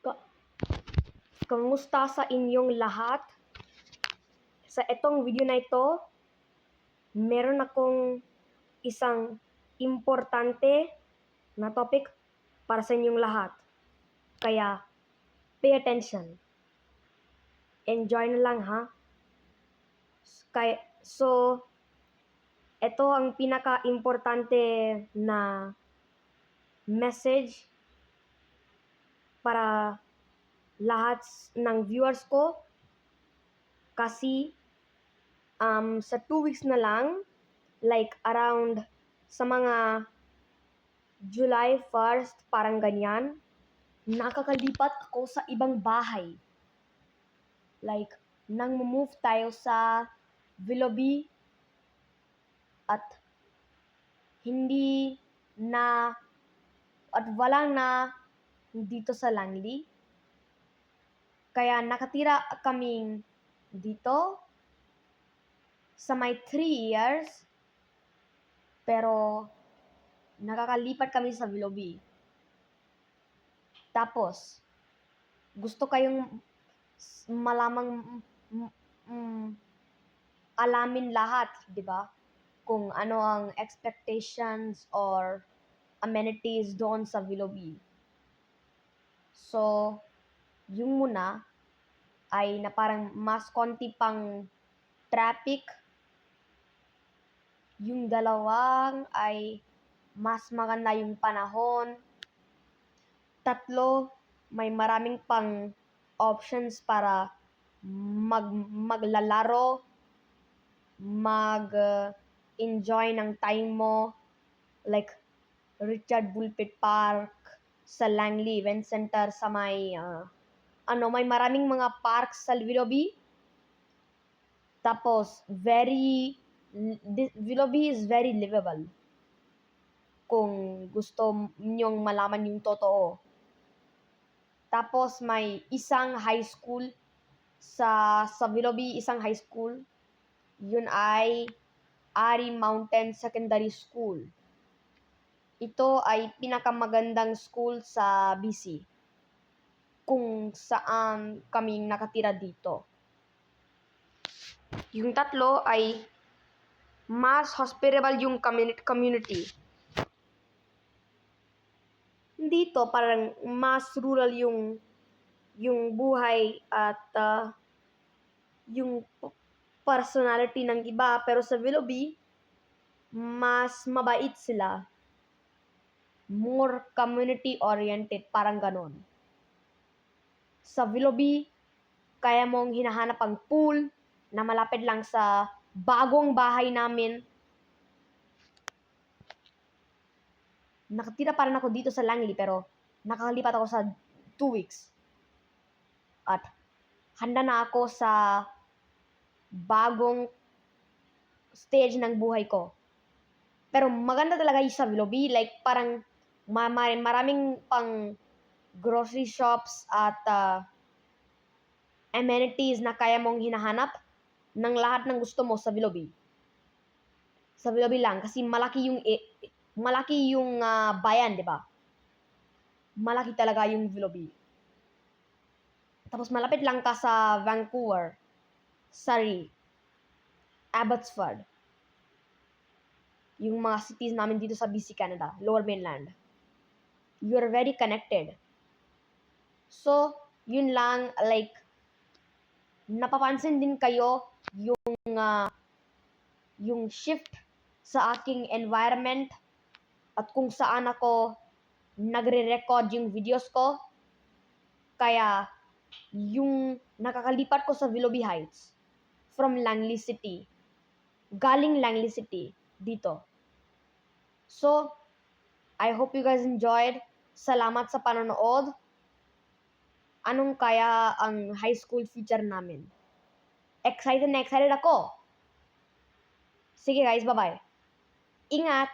Ka- Kamusta sa inyong lahat? Sa itong video na ito, meron akong isang importante na topic para sa inyong lahat. Kaya, pay attention. Enjoy na lang ha. So, ito ang pinaka-importante na message para lahat ng viewers ko kasi sa 2 weeks na lang, like around sa mga July 1st, parang ganyan, nakakalipat ako sa ibang bahay. Like, nang move tayo sa Willoughby at hindi na at wala na dito sa Langley. Kaya nakatira kaming dito sa may 3 years, pero nakakalipat kami sa Willoughby. Tapos, gusto kayong malamang alamin lahat, di ba? Kung ano ang expectations or amenities doon sa Willoughby. So, yung muna ay na parang mas konti pang traffic. Yung dalawang ay mas maganda yung panahon. Tatlo, may maraming pang options para maglalaro, mag-enjoy ng time mo, like Richard Bulpit Park sa Langley Event Center sa may may maraming mga parks sa Willoughby. Tapos Willoughby is very livable. Kung gusto ninyong malaman yung totoo. Tapos may isang high school sa Willoughby, isang high school. Yun ay Ari Mountain Secondary School. Ito ay pinakamagandang school sa BC kung saan kaming nakatira dito. Yung tatlo ay mas hospitable yung community. Dito parang mas rural yung buhay at yung personality ng iba, pero sa Willoughby mas mabait sila. More community-oriented, parang ganon. Sa Willoughby, kaya mong hinahanap ang pool na malapit lang sa bagong bahay namin. Nakatira pa rin ako dito sa Langley pero nakakalipat ako sa 2 weeks. At handa na ako sa bagong stage ng buhay ko. Pero maganda talaga yung sa Willoughby. Like parang maraming pang grocery shops at amenities na kaya mong hinahanap ng lahat ng gusto mo sa Willoughby. Sa Willoughby lang kasi malaki yung bayan, di ba? Malaki talaga yung Willoughby. Tapos malapit lang ka sa Vancouver, Surrey, Abbotsford. Yung mga cities namin dito sa BC, Canada, Lower Mainland. You're very connected. So, yun lang, like, napapansin din kayo yung shift sa aking environment at kung saan ako nagre-record yung videos ko. Kaya, yung nakakalipat ko sa Willoughby Heights from Langley City, galing Langley City dito. So, I hope you guys enjoyed. Salamat sa panonood. Anong kaya ang high school future namin? Excited na excited ako. Sige guys, bye-bye. Ingat!